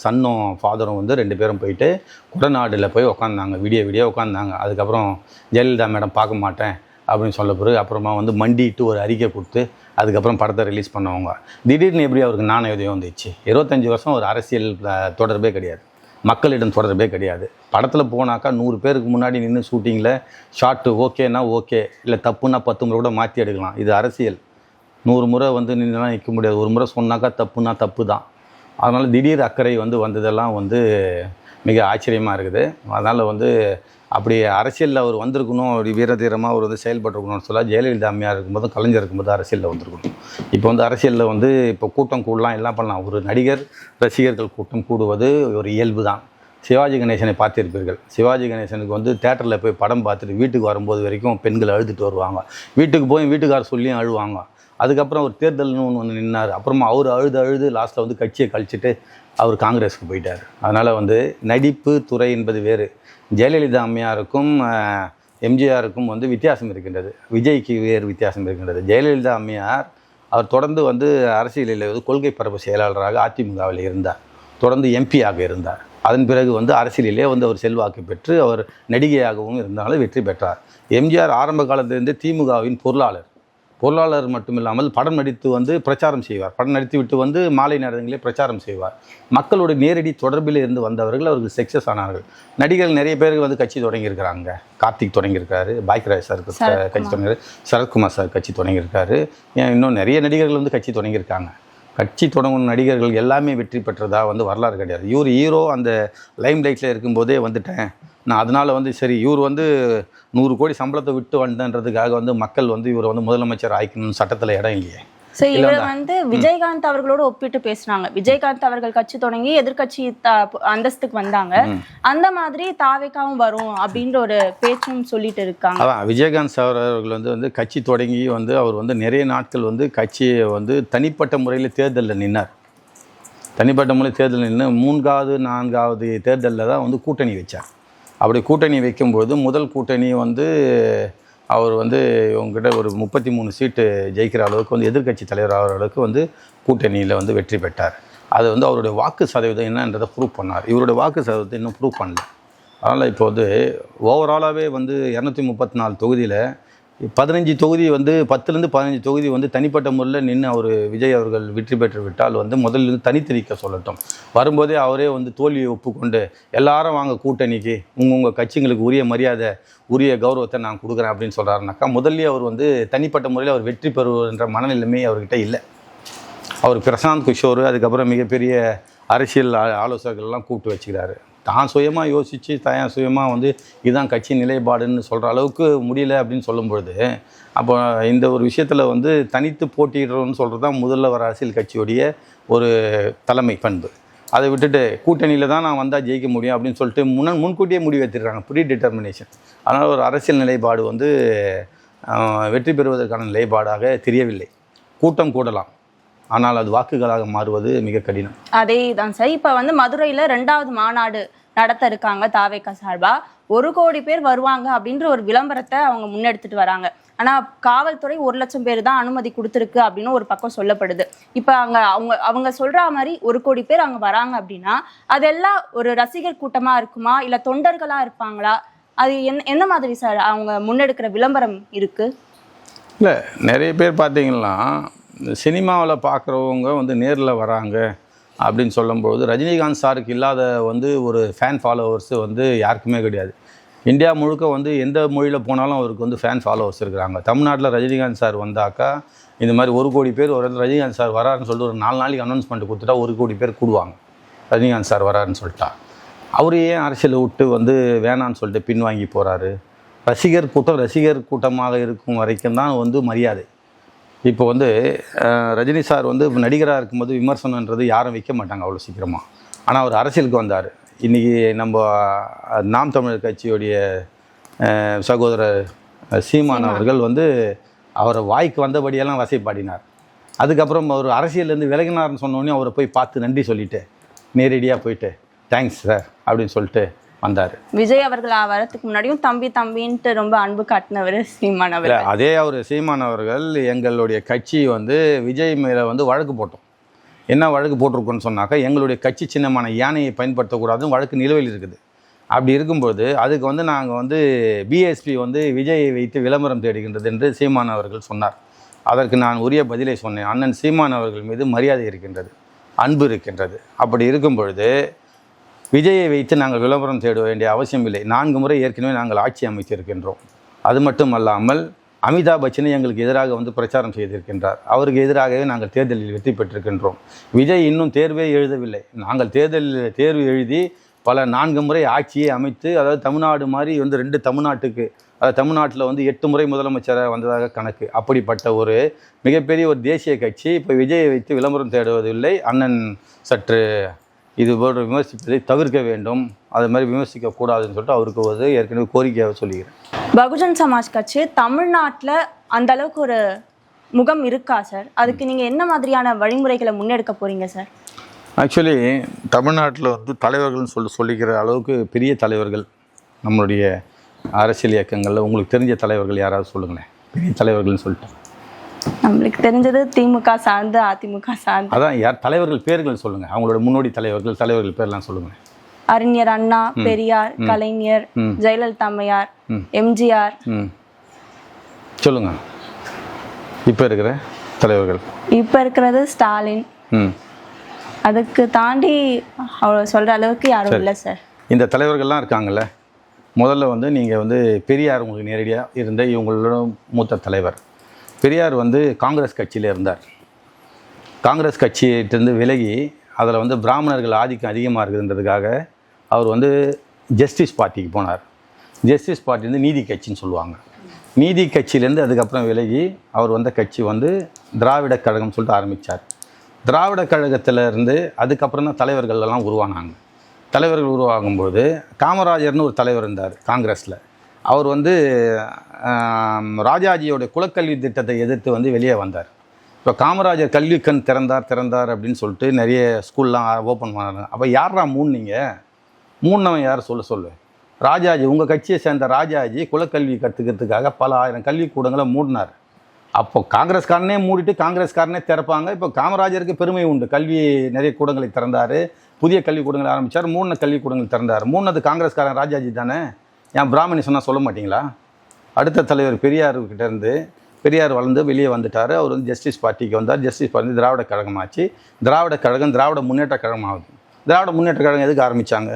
சன்னும் ஃபாதரும் வந்து 2 பேரும் போயிட்டு குடநாடில் போய் உட்காந்தாங்க, விடிய உட்காந்தாங்க. அதுக்கப்புறம் ஜெயலலிதா மேடம் பார்க்க மாட்டேன் அப்படின்னு சொல்ல பிறகு அப்புறமா வந்து மண்டிட்டு ஒரு அறிக்கை கொடுத்து அதுக்கப்புறம் படத்தை ரிலீஸ் பண்ணவங்க. திடீர்னு எப்படி அவருக்கு நாணயம் வந்துச்சு? 25 வருஷம் ஒரு அரசியல் தொடர்பே கிடையாது, மக்களிடம் தொடர்பே கிடையாது. படத்தில் போனாக்கா 100 பேருக்கு முன்னாடி நின்று ஷூட்டிங்கில் ஷார்ட்டு ஓகேனா ஓகே, இல்லை தப்புன்னா 10 முறை கூட மாற்றி எடுக்கலாம். இது அரசியல். 100 முறை வந்து நின்றுலாம் நிற்க முடியாது. ஒரு முறை சொன்னாக்கா தப்புனா தப்பு தான். அதனால் திடீர் அக்கறை வந்து வந்ததெல்லாம் வந்து மிக ஆச்சரியமாக இருக்குது. அதனால் வந்து அப்படி அரசியலில் அவர் வந்திருக்கணும், அப்படி வீரதீரமாக அவர் வந்து செயல்பட்டுருக்கணும்னு சொல்ல ஜெயலலிதா அம்மையார் இருக்கும்போதும் கலைஞர் இருக்கும்போது அரசியலில் வந்திருக்கணும். இப்போ வந்து அரசியலில் வந்து இப்போ கூட்டம் கூடலாம் எல்லாம் பண்ணலாம். ஒரு நடிகர் ரசிகர்கள் கூட்டம் கூடுவது ஒரு இயல்பு தான். சிவாஜி கணேசனை பார்த்திருப்பீர்கள். சிவாஜி கணேசனுக்கு வந்து தேட்டரில் போய் படம் பார்த்துட்டு வீட்டுக்கு வரும்போது வரைக்கும் பெண்கள் அழுதுட்டு வருவாங்க. வீட்டுக்கு போய் வீட்டுக்காரர் சொல்லியும் அழுவாங்க. அதுக்கப்புறம் ஒரு தேர்தல்னு ஒன்று நின்னார். அப்புறமா அவர் அழுது லாஸ்ட்டில் வந்து கட்சியை கழிச்சிட்டு அவர் காங்கிரஸுக்கு போயிட்டார். அதனால் வந்து நடிப்பு துறை என்பது வேறு. ஜெயலலிதா அம்மையாருக்கும் எம்ஜிஆருக்கும் வந்து வித்தியாசம் இருக்கின்றது. விஜய்க்கு வேறு வித்தியாசம் இருக்கின்றது. ஜெயலலிதா அம்மையார் அவர் தொடர்ந்து வந்து அரசியலில் வந்து கொள்கை பரப்பு செயலாளராக அதிமுகவில் இருந்தார். தொடர்ந்து எம்பியாக இருந்தார். அதன் பிறகு வந்து அரசியலிலே வந்து அவர் செல்வாக்கு பெற்று அவர் நடிகையாகவும் இருந்தாலும் வெற்றி பெற்றார். எம்ஜிஆர் ஆரம்ப காலத்திலிருந்து திமுகவின் பொருளாளர் மட்டும் இல்லாமல் படம் நடித்து வந்து பிரச்சாரம் செய்வார். படம் நடித்து விட்டு வந்து மாலை நேரங்களிலே பிரச்சாரம் செய்வார். மக்களுடைய நேரடி தொடர்பில் இருந்து வந்தவர்கள் அவர்கள் சக்ஸஸ் ஆனார்கள். நடிகர்கள் நிறைய பேருக்கு வந்து கட்சி தொடங்கியிருக்கிறாங்க. கார்த்திக் தொடங்கியிருக்காரு, பாக்யராஜ் சார் கட்சி தொடங்கியிருக்காரு, சரத்குமார் சார் கட்சி தொடங்கியிருக்காரு, இன்னும் நிறைய நடிகர்கள் வந்து கட்சி தொடங்கியிருக்காங்க. கட்சி தொடங்கும் நடிகர்கள் எல்லாமே வெற்றி பெற்றதா வந்து வரலாறு கிடையாது. இவர் ஹீரோ அந்த லைம் லைட்டில் இருக்கும்போதே வந்துட்டேன் நான், அதனால் வந்து சரி இவர் வந்து 100 கோடி சம்பளத்தை விட்டு வந்தன்றதுக்காக வந்து மக்கள் வந்து இவரை வந்து முதலமைச்சர் ஆக்கணும்னு சட்டத்தில் இடம் இல்லையே. ஸோ இவர் வந்து விஜயகாந்த் அவர்களோட ஒப்பிட்டு பேசுனாங்க. விஜயகாந்த் அவர்கள் கட்சி தொடங்கி எதிர்கட்சி அந்தஸ்துக்கு வந்தாங்க, அந்த மாதிரி தாவேக்காவும் வரும் அப்படின்ற ஒரு பேச்சும் சொல்லிட்டு இருக்காங்க. அதான் விஜயகாந்த் சார் அவர்கள் வந்து கட்சி தொடங்கி வந்து அவர் வந்து நிறைய நாட்கள் வந்து கட்சியை வந்து தனிப்பட்ட முறையில் தேர்தலில் நின்னார். தனிப்பட்ட முறையில் தேர்தலில் நின்று 3வது 4வது தேர்தலில் தான் வந்து கூட்டணி வச்சார். அப்படி கூட்டணி வைக்கும்போது முதல் கூட்டணி வந்து அவர் வந்து இவங்ககிட்ட ஒரு 33 சீட்டு ஜெயிக்கிற அளவுக்கு வந்து எதிர்க்கட்சி தலைவர் ஆகிற அளவுக்கு வந்து கூட்டணியில் வந்து வெற்றி பெற்றார். அது வந்து அவருடைய வாக்கு சதவீதம் என்னன்றதை ப்ரூவ் பண்ணார். இவருடைய வாக்கு சதவீதத்தை இன்னும் ப்ரூவ் பண்ணல. அதனால் இப்போ வந்து ஓவராலாகவே வந்து 234 தொகுதியில் 15 தொகுதி வந்து 10லேருந்து 15 தொகுதி வந்து தனிப்பட்ட முறையில் நின்று அவர் விஜய் அவர்கள் வெற்றி பெற்று விட்டால் வந்து முதல்ல தனித்திரிக்க சொல்லட்டும். வரும்போதே அவரே வந்து தோல்வியை ஒப்புக்கொண்டு எல்லாரும் வாங்க கூட்டணிக்கு, உங்கள் கட்சிங்களுக்கு உரிய மரியாதை உரிய கௌரவத்தை நான் கொடுக்குறேன் அப்படின்னு சொல்கிறாருனாக்கா முதல்ல அவர் வந்து தனிப்பட்ட முறையில் அவர் வெற்றி பெறுவதுன்ற மனநிலைமை அவர்கிட்ட இல்லை. அவர் பிரசாந்த் கிஷோர் அதுக்கப்புறம் மிகப்பெரிய அரசியல் ஆலோசகர்கள்லாம் கூப்பிட்டு வச்சுக்கிறாரு. தான் சுயமாக யோசித்து தான் சுயமாக வந்து இதுதான் கட்சி நிலைப்பாடுன்னு சொல்கிற அளவுக்கு முடியல அப்படின்னு சொல்லும்பொழுது, அப்போ இந்த ஒரு விஷயத்தில் வந்து தனித்து போட்டிடுறோன்னு சொல்கிறது தான் முதல்ல வர அரசியல் கட்சியோடைய ஒரு தலைமை பண்பு. அதை விட்டுட்டு கூட்டணியில் தான் நான் வந்தால் ஜெயிக்க முடியும் அப்படின்னு சொல்லிட்டு முன்கூட்டியே முடிவு எடுத்துருக்காங்க, ப்ரீ டிட்டர்மினேஷன். அதனால் ஒரு அரசியல் நிலைப்பாடு வந்து வெற்றி பெறுவதற்கான நிலைப்பாடாக தெரியவில்லை. கூட்டம் கூடலாம், ஆனால் அது வாக்குகளாக மாறுவது மிக கடினம். அதே தான் சார். இப்போ வந்து மதுரையில் 2வது மாநாடு நடத்த இருக்காங்க தாவேக்கா சார்பா. 1 கோடி பேர் வருவாங்க அப்படின்ற ஒரு விளம்பரத்தை அவங்க முன்னெடுத்துட்டு வராங்க. ஆனால் காவல்துறை 1 லட்சம் பேர் தான் அனுமதி கொடுத்துருக்கு அப்படின்னு ஒரு பக்கம் சொல்லப்படுது. இப்போ அவங்க சொல்கிற மாதிரி 1 கோடி பேர் அங்கே வராங்க அப்படின்னா அதெல்லாம் ஒரு ரசிகர் கூட்டமாக இருக்குமா, இல்லை தொண்டர்களாக இருப்பாங்களா? அது என்ன மாதிரி சார் அவங்க முன்னெடுக்கிற விளம்பரம் இருக்குது? இல்லை, நிறைய பேர் பார்த்தீங்கன்னா சினிமாவில் பார்க்குறவங்க வந்து நேரில் வராங்க அப்படின்னு சொல்லும்போது ரஜினிகாந்த் சாருக்கு இல்லாத வந்து ஒரு ஃபேன் ஃபாலோவர்ஸு வந்து யாருக்குமே கிடையாது. இந்தியா முழுக்க வந்து எந்த மொழியில் போனாலும் அவருக்கு வந்து ஃபேன் ஃபாலோவர்ஸ் இருக்கிறாங்க. தமிழ்நாட்டில் ரஜினிகாந்த் சார் வந்தாக்கா இந்த மாதிரி 1 கோடி பேர் ஒரு ரஜினிகாந்த் சார் வராருன்னு சொல்லிட்டு ஒரு 4 நாளைக்கு அனௌன்ஸ்மெண்ட் கொடுத்துட்டா 1 கோடி பேர் கூடுவாங்க ரஜினிகாந்த் சார் வராருன்னு சொல்லிட்டா. அவர் ஏன் அரசியலை விட்டு வந்து வேணான்னு சொல்லிட்டு பின்வாங்கி போகிறாரு? ரசிகர் கூட்டமாக இருக்கும் வரைக்கும் தான் வந்து மரியாதை. இப்போ வந்து ரஜினி சார் வந்து நடிகராக இருக்கும்போது விமர்சனன்றது யாரும் வைக்க மாட்டாங்க அவ்வளோ சீக்கிரமாக. ஆனால் அவர் அரசியலுக்கு வந்தார். இன்றைக்கி நம்ம நாம் தமிழர் கட்சியுடைய சகோதரர் சீமான் அவர்கள் வந்து அவரை வாய்க்கு வந்தபடியெல்லாம் வசைப்பாடினார். அதுக்கப்புறம் அவர் அரசியலேருந்து விலகினார்னு சொன்னோடனே அவரை போய் பார்த்து நன்றி சொல்லிவிட்டு நேரடியாக போயிட்டு தேங்க்ஸ் சார் அப்படின்னு சொல்லிட்டு வந்தார். விஜய் அவர்கள் வரத்துக்கு முன்னாடியும் தம்பின்ட்டு ரொம்ப அன்பு காட்டினவர் சீமான் அவர். அதே அவர் சீமான் அவர்கள் எங்களுடைய கட்சி வந்து விஜய் மேலே வந்து வழக்கு போட்டோம். என்ன வழக்கு போட்டிருக்கோன்னு சொன்னாக்கா எங்களுடைய கட்சி சின்னமான யானையை பயன்படுத்தக்கூடாதுன்னு வழக்கு நிலுவையில் இருக்குது. அப்படி இருக்கும்போது அதுக்கு வந்து நாங்கள் வந்து பிஎஸ்பி வந்து விஜயை வைத்து விளம்பரம் தேடுகின்றது என்று சீமான் அவர்கள் சொன்னார். அதற்கு நான் உரிய பதிலை சொன்னேன். அண்ணன் சீமான் அவர்கள் மீது மரியாதை இருக்கின்றது, அன்பு இருக்கின்றது. அப்படி இருக்கும் பொழுது விஜயை வைத்து நாங்கள் விளம்பரம் தேட வேண்டிய அவசியம் இல்லை. 4 முறை ஏற்கனவே நாங்கள் ஆட்சி அமைத்திருக்கின்றோம். அது மட்டும் அல்லாமல் அமிதாப் பச்சனை எங்களுக்கு எதிராக வந்து பிரச்சாரம் செய்திருக்கின்றார். அவருக்கு எதிராகவே நாங்கள் தேர்தலில் வெற்றி பெற்றிருக்கின்றோம். விஜய் இன்னும் தேர்வே எழுதவில்லை. நாங்கள் தேர்தலில் தேர்வு எழுதி பல 4 முறை ஆட்சியை அமைத்து, அதாவது தமிழ்நாடு மாதிரி வந்து 2 தமிழ்நாட்டுக்கு, அதாவது தமிழ்நாட்டில் வந்து 8 முறை முதலமைச்சராக வந்ததாக கணக்கு. அப்படிப்பட்ட ஒரு மிகப்பெரிய ஒரு தேசிய கட்சி இப்போ விஜயை வைத்து விளம்பரம் தேடுவதில்லை. அண்ணன் சற்று இது போன்ற விமர்சிப்பதை தவிர்க்க வேண்டும், அது மாதிரி விமர்சிக்கக்கூடாதுன்னு சொல்லிட்டு அவருக்கு ஒரு ஏற்கனவே கோரிக்கையாக சொல்லிக்கிறேன். பகுஜன் சமாஜ் கட்சி தமிழ்நாட்டில் அந்த அளவுக்கு ஒரு முகம் இருக்கா சார்? அதுக்கு நீங்கள் என்ன மாதிரியான வழிமுறைகளை முன்னெடுக்க போகிறீங்க சார்? ஆக்சுவலி தமிழ்நாட்டில் வந்து தலைவர்கள்னு சொல்லிக்கிற அளவுக்கு பெரிய தலைவர்கள் நம்மளுடைய அரசியல் இயக்கங்களில் உங்களுக்கு தெரிஞ்ச தலைவர்கள் யாராவது சொல்லுங்களேன், பெரிய தலைவர்கள்னு சொல்லிட்டு. நம்மளுக்கு தெரிஞ்சது திமுக சார்ந்து, அதிமுக சார்ந்து. அதான் யார் தலைவர்கள் பேர்கள் சொல்லுங்கள், அவங்களோட முன்னோடி தலைவர்கள் பேர்லாம் சொல்லுங்கள். அறிஞர் அண்ணா, பெரியார், கலைஞர், ஜெயலலிதா அம்மையார், எம்ஜிஆர். சொல்லுங்க. இப்போ இருக்கிற தலைவர்கள்? இப்போ இருக்கிறது ஸ்டாலின். அதுக்கு தாண்டி அவர் சொல்கிற அளவுக்கு யாரும் இல்லை சார். இந்த தலைவர்கள்லாம் இருக்காங்கல்ல, முதல்ல வந்து நீங்கள் வந்து பெரியார் உங்களுக்கு நேரடியாக இருந்த இவங்களோட மூத்த தலைவர். பெரியார் வந்து காங்கிரஸ் கட்சியில் இருந்தார். காங்கிரஸ் கட்சியிட்டிருந்து விலகி அதில் வந்து பிராமணர்கள் ஆதிக்கம் அதிகமாக இருக்குதுன்றதுக்காக அவர் வந்து ஜஸ்டிஸ் பார்ட்டிக்கு போனார். ஜஸ்டிஸ் பார்ட்டி வந்து நீதி கட்சின்னு சொல்லுவாங்க. நீதி கட்சியிலேருந்து அதுக்கப்புறம் விலகி அவர் வந்த கட்சி வந்து திராவிட கழகம் சொல்லிட்டு ஆரம்பித்தார். திராவிட கழகத்திலேருந்து அதுக்கப்புறம் தான் தலைவர்கள் எல்லாம் உருவானாங்க. தலைவர்கள் உருவாகும்போது காமராஜர்னு ஒரு தலைவர் இருந்தார் காங்கிரஸில். அவர் வந்து ராஜாஜியோட குலக்கல்வி திட்டத்தை எதிர்த்து வந்து வெளியே வந்தார். இப்போ காமராஜர் கல்வி கண் திறந்தார் அப்படின்னு சொல்லிட்டு நிறைய ஸ்கூல்லாம் ஓப்பன் பண்ணாங்க. அப்போ யாரா மூணவன் யார் சொல்லு. ராஜாஜி, உங்கள் கட்சியை சேர்ந்த ராஜாஜி குலக்கல்வி கற்றுக்கிறதுக்காக பல ஆயிரம் கல்விக்கூடங்களை மூடினார். அப்போ காங்கிரஸ்காரனே மூடிட்டு காங்கிரஸ்காரனே திறப்பாங்க. இப்போ காமராஜருக்கு பெருமை உண்டு, கல்வி நிறைய கூடங்களை திறந்தார், புதிய கல்விக்கூடங்களை ஆரம்பித்தார், மூணு கல்விக்கூடங்கள் திறந்தார். மூணது காங்கிரஸ்காரன் ராஜாஜி தானே. ஏன் பிராமணி சொன்னால் சொல்ல மாட்டிங்களா? அடுத்த தலைவர் பெரியார்கிட்டேருந்து பெரியார் வளர்ந்து வெளியே வந்துட்டார். அவர் வந்து ஜஸ்டிஸ் பார்ட்டிக்கு வந்தார். ஜஸ்டிஸ் பார்ட்டி திராவிட கழகம் ஆச்சு. திராவிட கழகம் திராவிட முன்னேற்ற கழகம் ஆகுது. திராவிட முன்னேற்ற கழகம் எதுக்கு ஆரம்பித்தாங்க?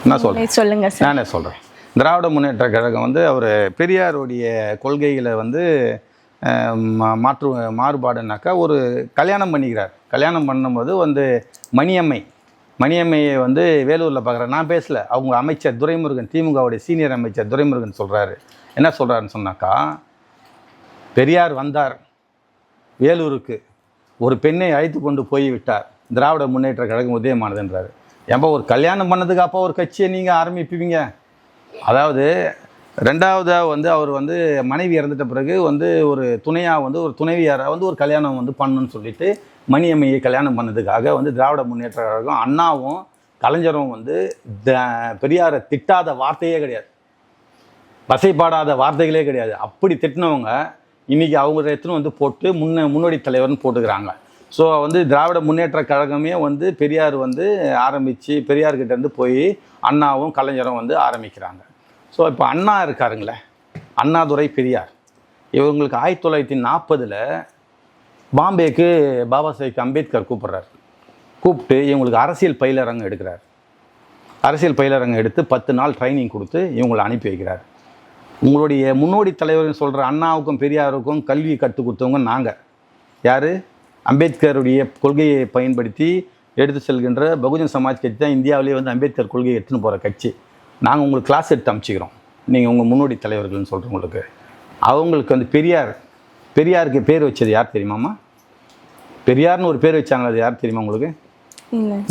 நான் சொல்லுங்க. நானே சொல்கிறேன். திராவிட முன்னேற்ற கழகம் வந்து அவர் பெரியாருடைய கொள்கைகளை வந்து மாறுபாடுனாக்கா ஒரு கல்யாணம் பண்ணிக்கிறார். கல்யாணம் பண்ணும்போது வந்து மணியம்மையை வந்து வேலூரில் பார்க்குறாரு. நான் பேசலை, அவங்க அமைச்சர் துரைமுருகன், திமுகவுடைய சீனியர் அமைச்சர் துரைமுருகன் சொல்கிறாரு. என்ன சொல்கிறாருன்னு சொன்னாக்கா, பெரியார் வந்தார் வேலூருக்கு, ஒரு பெண்ணை அழைத்து கொண்டு போய் விட்டார், திராவிட முன்னேற்ற கழகம் உதயமானதுன்றார். ஏன்பா ஒரு கல்யாணம் பண்ணதுக்கு அப்போ ஒரு கட்சியை நீங்கள் ஆரம்பிப்பீங்க? அதாவது ரெண்டாவதாக வந்து அவர் வந்து மனைவி இறந்துட்ட பிறகு வந்து ஒரு துணையாக வந்து ஒரு துணைவியாரை வந்து ஒரு கல்யாணம் வந்து பண்ணணும்னு சொல்லிட்டு மணியம்மையை கல்யாணம் பண்ணதுக்காக வந்து திராவிட முன்னேற்ற கழகம் அண்ணாவும் கலைஞரும் வந்து பெரியாரை திட்டாத வார்த்தையே கிடையாது, வசைப்பாடாத வார்த்தைகளே கிடையாது. அப்படி திட்டினவங்க இன்றைக்கி அவங்க எடுத்துன்னு வந்து போட்டு முன்னோடி தலைவர்னு போட்டுக்கிறாங்க. ஸோ வந்து திராவிட முன்னேற்ற கழகமே வந்து பெரியார் வந்து ஆரம்பித்து பெரியார்கிட்டேருந்து போய் அண்ணாவும் கலைஞரும் வந்து ஆரம்பிக்கிறாங்க. ஸோ இப்போ அண்ணா இருக்காருங்களே, அண்ணாதுரை பெரியார், இவங்களுக்கு 1940 பாம்பேக்கு பாபா சாஹேப் அம்பேத்கர் கூப்பிட்டு இவங்களுக்கு அரசியல் பயிலரங்கம் எடுக்கிறார். அரசியல் பயிலரங்கம் எடுத்து 10 நாள் ட்ரைனிங் கொடுத்து இவங்களை அனுப்பி வைக்கிறார். உங்களுடைய முன்னோடி தலைவர்னு சொல்கிற அண்ணாவுக்கும் பெரியாருக்கும் கல்வி கற்றுக் கொடுத்தவங்க நாங்கள். யார்? அம்பேத்கருடைய கொள்கையை பயன்படுத்தி எடுத்து செல்கின்ற பகுஜன் சமாஜ் கட்சி தான் இந்தியாவிலே வந்து அம்பேத்கர் கொள்கையை எடுத்துன்னு போகிற கட்சி. நாங்கள் உங்களுக்கு கிளாஸ் எடுத்து அனுப்பிச்சிக்கிறோம். நீங்கள் உங்கள் முன்னோடி தலைவர்கள்னு சொல்கிறவங்களுக்கு அவங்களுக்கு வந்து பெரியாருக்கு பேர் வச்சது யார் தெரியுமாம்மா? பெரியார்னு ஒரு பேர் வச்சாங்களா, அது யார் தெரியுமா உங்களுக்கு?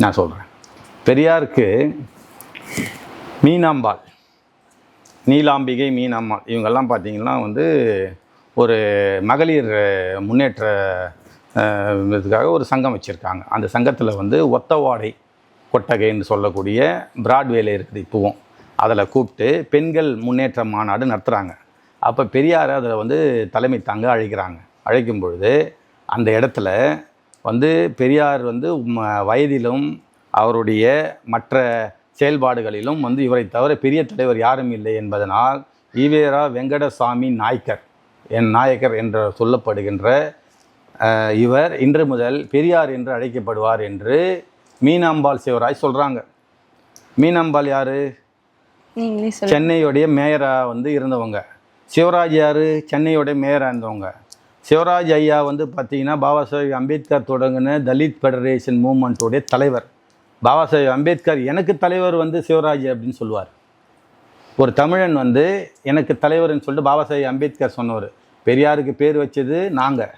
நான் சொல்கிறேன். பெரியாருக்கு மீனாம்பாள், நீலாம்பிகை, மீனாம்பாள் இவங்கெல்லாம் பார்த்திங்கன்னா வந்து ஒரு மகளிர் முன்னேற்ற இதுக்காக ஒரு சங்கம் வச்சுருக்காங்க. அந்த சங்கத்தில் வந்து ஒத்தவாடை கொட்டகைன்னு சொல்லக்கூடிய பிராட்வேல இருக்குது இப்போவும். அதில் கூப்பிட்டு பெண்கள் முன்னேற்ற மாநாடு நடத்துகிறாங்க. அப்போ பெரியாரை அதில் வந்து தலைமை தாங்க அழைக்கும் பொழுது அந்த இடத்துல வந்து பெரியார் வந்து வயதிலும் அவருடைய மற்ற செயல்பாடுகளிலும் வந்து இவரை தவிர பெரிய தலைவர் யாரும் இல்லை என்பதனால் ஈவேரா வெங்கடசாமி நாயக்கர் என்று சொல்லப்படுகின்ற இவர் இன்று முதல் பெரியார் என்று அழைக்கப்படுவார் என்று மீனாம்பாள் சிவராஜ் சொல்கிறாங்க. மீனாம்பாள் யார்? சென்னையுடைய மேயராக வந்து இருந்தவங்க. சிவராஜ் யார்? சென்னையோடைய மேயராக இருந்தவங்க. சிவராஜ் ஐயா வந்து பார்த்திங்கன்னா பாபா சாஹேப் அம்பேத்கர் தொடங்கின தலித் ஃபெடரேஷன் மூமெண்ட்டோடைய தலைவர். பாபா சாஹேப் அம்பேத்கர் எனக்கு தலைவர் வந்து சிவராஜ் அப்படின்னு சொல்லுவார். ஒரு தமிழன் வந்து எனக்கு தலைவர்னு சொல்லிட்டு பாபா சாஹேப் அம்பேத்கர் சொன்னவர். பெரியாருக்கு பேர் வச்சது நாங்கள்.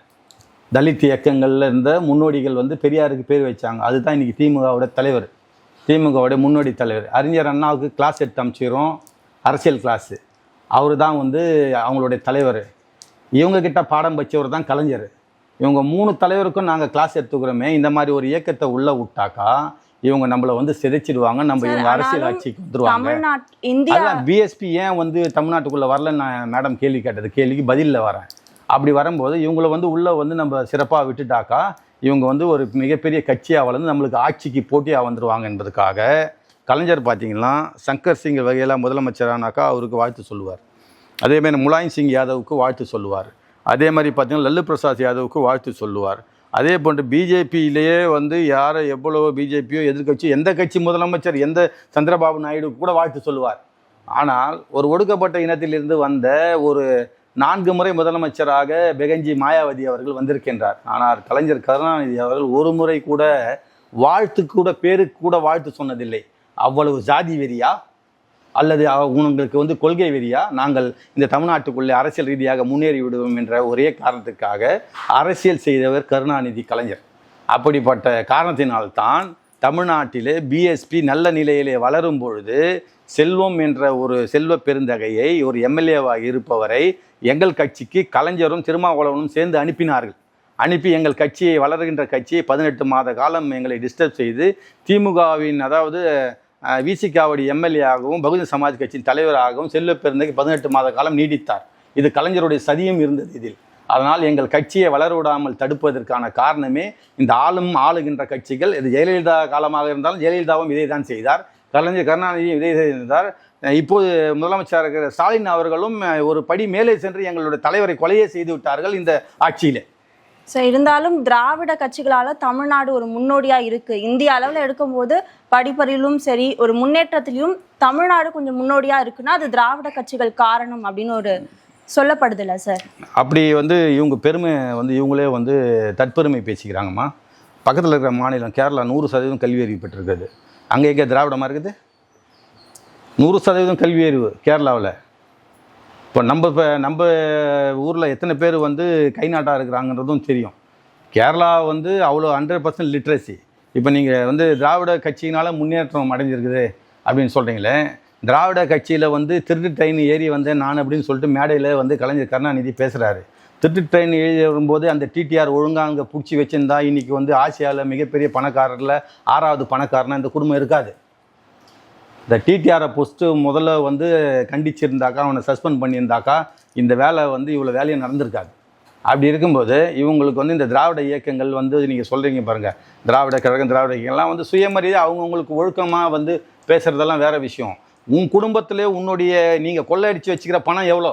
தலித் இயக்கங்களில் இருந்த முன்னோடிகள் வந்து பெரியாருக்கு பேர் வச்சாங்க. அதுதான் இன்றைக்கி திமுகவோட தலைவர், திமுகவோட முன்னோடி தலைவர். அறிஞர் அண்ணாவுக்கு கிளாஸ் எடுத்து அனுப்பிச்சிக்கிறோம், அரசியல் கிளாஸு. அவர் தான் வந்து அவங்களுடைய தலைவர். இவங்கக்கிட்ட பாடம் வச்சவர் தான் கலைஞர். இவங்க 3 தலைவருக்கும் நாங்கள் கிளாஸ் எடுத்துக்கிறோமே. இந்த மாதிரி ஒரு இயக்கத்தை உள்ளே விட்டாக்கா இவங்க நம்மளை வந்து சிதைச்சிடுவாங்க, நம்ம இவங்க அரசியல் ஆட்சிக்கு வந்துடுவாங்க. பிஎஸ்பி ஏன் வந்து தமிழ்நாட்டுக்குள்ளே வரலன்னு நான் மேடம் கேள்வி கேட்டது கேள்விக்கு பதிலில் வரேன். அப்படி வரும்போது இவங்களை வந்து உள்ளே வந்து நம்ம சிறப்பாக விட்டுட்டாக்கா இவங்க வந்து ஒரு மிகப்பெரிய கட்சியாக வளர்ந்து நம்மளுக்கு ஆட்சிக்கு போட்டியாக வந்துடுவாங்க என்பதுக்காக கலைஞர் பார்த்திங்கன்னா சங்கர் சிங் வகையில் முதலமைச்சரானாக்கா அவருக்கு வாழ்த்து சொல்லுவார். அதேமாதிரி முலாயம் சிங் யாதவுக்கு வாழ்த்து சொல்லுவார். அதே மாதிரி பார்த்திங்கன்னா லல்லு பிரசாத் யாதவுக்கு வாழ்த்து சொல்லுவார். அதே போன்று பிஜேபியிலேயே வந்து யாரை எவ்வளவோ பிஜேபியோ எதிர்கட்சி எந்த கட்சி முதலமைச்சர் எந்த சந்திரபாபு நாயுடு கூட வாழ்த்து சொல்லுவார். ஆனால் ஒரு ஒடுக்கப்பட்ட இனத்திலிருந்து வந்த ஒரு 4 முறை முதலமைச்சராக பெகஞ்சி மாயாவதி அவர்கள் வந்திருக்கின்றார். ஆனால் கலைஞர் கருணாநிதி அவர்கள் ஒரு முறை கூட பேருக்கு கூட வாழ்த்து சொன்னதில்லை. அவ்வளவு ஜாதி வெறியா அல்லது உங்களுக்கு கொள்கை வெறியா? நாங்கள் இந்த தமிழ்நாட்டுக்குள்ளே அரசியல் ரீதியாக முன்னேறி விடுவோம் என்ற ஒரே காரணத்துக்காக அரசியல் செய்தவர் கருணாநிதி கலைஞர். அப்படிப்பட்ட காரணத்தினால்தான் தமிழ்நாட்டிலே பிஎஸ்பி நல்ல நிலையிலே வளரும் பொழுது செல்வம் என்ற ஒரு செல்வ பெருந்தகையை ஒரு எம்எல்ஏவாக இருப்பவரை எங்கள் கட்சிக்கு கலைஞரும் திருமாவளவனும் சேர்ந்து அனுப்பி எங்கள் கட்சியை வளர்கின்ற கட்சியை 18 மாத காலம் எங்களை டிஸ்டர்ப் செய்து திமுகவின் அதாவது விசிகாவுடைய எம்எல்ஏ-ஆகவும் பகுஜன் சமாஜ் கட்சியின் தலைவராகவும் செல்வ பெருந்தகை 18 மாத காலம் நீடித்தார். இது கலைஞருடைய சதியும் இருந்தது இதில். அதனால் எங்கள் கட்சியை வளர விடாமல் தடுப்பதற்கான காரணமே இந்த ஆளுகின்ற கட்சிகள். இது ஜெயலலிதா காலமாக இருந்தாலும் ஜெயலலிதாவும் இதை தான் செய்தார், கலைஞர் கருணாநிதியும் இதை செய்தார். இப்போது முதலமைச்சர் இருக்கிற ஸ்டாலின் அவர்களும் ஒரு படி மேலே சென்று எங்களுடைய தலைவரை கொலையே செய்து விட்டார்கள் இந்த ஆட்சியிலே. ஸோ இருந்தாலும் திராவிட கட்சிகளால் தமிழ்நாடு ஒரு முன்னோடியாக இருக்குது. இந்திய அளவில் எடுக்கும்போது படிப்பறிவிலும் சரி ஒரு முன்னேற்றத்திலையும் தமிழ்நாடு கொஞ்சம் முன்னோடியாக இருக்குன்னா அது திராவிட கட்சிகள் காரணம் அப்படின்னு ஒரு சொல்லப்படுதில்ல சார்? அப்படி இவங்க பெருமை இவங்களே தற்பெருமை பேசிக்கிறாங்கம்மா. பக்கத்தில் இருக்கிற மாநிலம் கேரளா 100% கல்வி அறிவு பெற்றிருக்குது. அங்கே எங்கே திராவிடமாக இருக்குது? 100% கல்வி அறிவு கேரளாவில். இப்போ நம்ம ஊரில் எத்தனை பேர் கை நாட்டாக இருக்கிறாங்கன்றதும் தெரியும். கேரளா அவ்வளோ 100% லிட்ரஸி. இப்போ நீங்கள் திராவிட கட்சியினால் முன்னேற்றம் அடைஞ்சிருக்குது அப்படின்னு சொல்கிறீங்களே, திராவிட கட்சியில் திருட்டு ட்ரெயின் ஏறி நான் அப்படின்னு சொல்லிட்டு மேடையில் கலைஞர் கருணாநிதி பேசுகிறாரு. திருட்டு ட்ரெயின் ஏறி வரும்போது அந்த டிடிஆர் ஒழுங்காக அங்கே பிடிச்சி வச்சுருந்தா இன்றைக்கி ஆசியாவில் மிகப்பெரிய பணக்காரரில் 6வது பணக்காரனா இந்த குடும்பம் இருக்காது. இந்த டிடிஆரை முதல்ல கண்டிச்சிருந்தாக்கா, அவனை சஸ்பெண்ட் பண்ணியிருந்தாக்கா இந்த வேலை இவ்வளோ வேலையும் நடந்திருக்காது. அப்படி இருக்கும்போது இவங்களுக்கு இந்த திராவிட இயக்கங்கள் நீங்கள் சொல்கிறீங்க பாருங்கள், திராவிட கழகம் திராவிட இயக்கங்கள்லாம் சுயமரியாதை அவங்கவுங்களுக்கு ஒழுக்கமாக பேசுகிறதெல்லாம் வேறு விஷயம். உன் குடும்பத்திலே உன்னுடைய நீங்கள் கொள்ளையடித்து வச்சுக்கிற பணம் எவ்வளோ?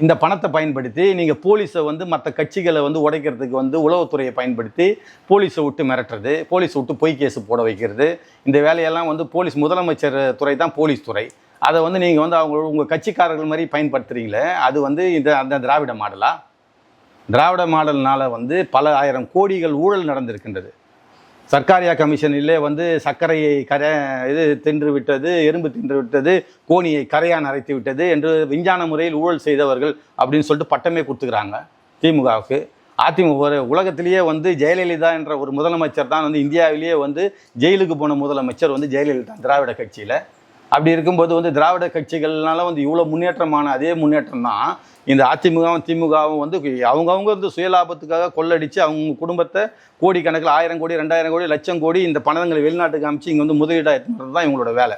இந்த பணத்தை பயன்படுத்தி நீங்கள் போலீஸை மற்ற கட்சிகளை உடைக்கிறதுக்கு உளவுத்துறையை பயன்படுத்தி போலீஸை விட்டு மிரட்டுறது, போலீஸை விட்டு பொய் கேஸு போட வைக்கிறது, இந்த வேலையெல்லாம் போலீஸ் முதலமைச்சர் துறை தான் போலீஸ் துறை. அதை நீங்கள் உங்கள் கட்சிக்காரர்கள் மாதிரி பயன்படுத்துகிறீங்களே, அது அந்த திராவிட மாடலா? திராவிட மாடல்னால் பல 1000 கோடிகள் ஊழல் நடந்திருக்கின்றது. சர்க்காரியா கமிஷனிலே சர்க்கரையை தின்று விட்டது, எறும்பு தின்று விட்டது, கோணியை கரையாக நரைத்து விட்டது என்று விஞ்ஞான முறையில் ஊழல் செய்தவர்கள் அப்படின்னு சொல்லிட்டு பட்டமே கொடுத்துக்கிறாங்க திமுகவுக்கு. அதிமுக உலகத்திலேயே ஜெயலலிதா என்ற ஒரு முதலமைச்சர் தான் இந்தியாவிலேயே ஜெயிலுக்கு போன முதலமைச்சர் ஜெயலலிதா திராவிட கட்சியில். அப்படி இருக்கும்போது திராவிட கட்சிகள்னால இவ்வளோ முன்னேற்றமான அதே முன்னேற்றம் தான் இந்த அதிமுகவும் திமுகவும் அவங்கவுங்க சுயலாபத்துக்காக கொள்ளடிச்சு அவங்க குடும்பத்தை கோடிக்கணக்கில் 1000 கோடி 2000 கோடி லட்சம் கோடி இந்த பணங்களை வெளிநாட்டுக்கு அமைச்சு இங்கே முதலீடாக எடுத்துறது தான் இவங்களோட வேலை.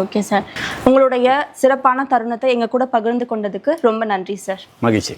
ஓகே சார், உங்களுடைய சிறப்பான தருணத்தை எங்கள் கூட பகிர்ந்து கொண்டதுக்கு ரொம்ப நன்றி சார். மகிழ்ச்சி.